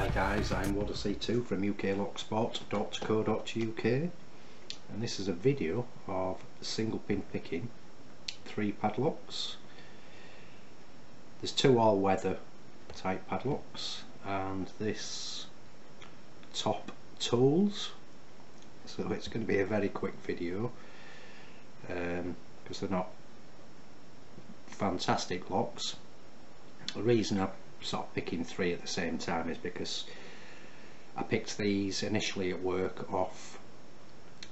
Hi guys, I'm C2 from uklocksport.co.uk, and this is a video of single pin picking 3 padlocks. There's 2 all-weather type padlocks and this TOPTOOLS, so it's going to be a very quick video because they're not fantastic locks. The reason I'm sort of picking 3 at the same time is because I picked these initially at work off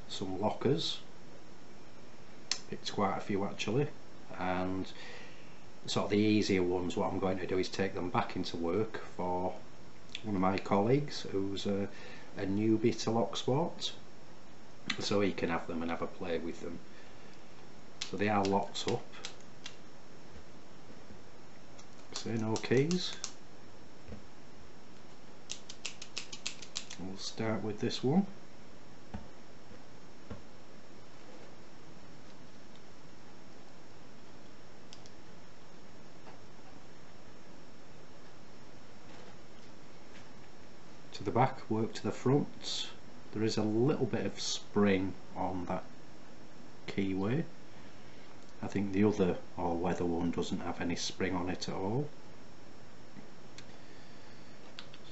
some lockers, picked quite a few actually, and sort of the easier ones, what I'm going to do is take them back into work for one of my colleagues who's a newbie to lock sport, so he can have them and have a play with them. So they are locked up, so no keys. We'll start with this one. To the back, work to the front. There is a little bit of spring on that keyway. I think the other all-weather one doesn't have any spring on it at all.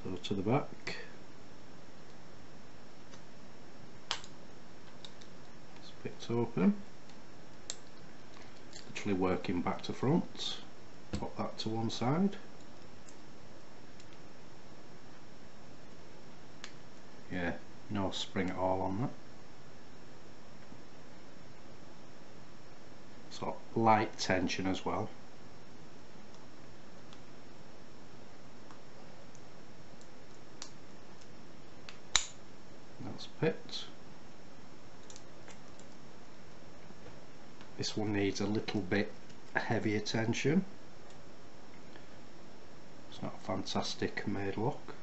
So to the back. It's picked open. Literally working back to front. Pop that to one side. Yeah, no spring at all on that. Sort of light tension as well. That's picked. This one needs a little bit heavier tension. It's not a fantastic made lock.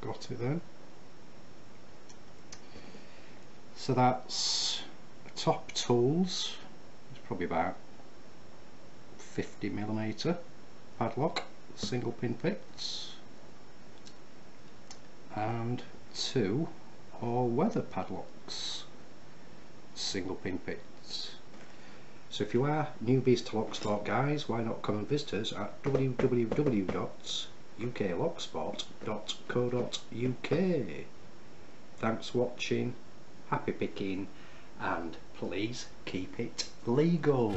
Got it then. So that's a TOPTOOLS. It's probably about 50mm padlock, single pin picks, and 2 all-weather padlocks, single pin picks. So if you are newbies to lock sport guys, why not come and visit us at www.uklocksport.co.uk. Thanks for watching, happy picking, and please keep it legal.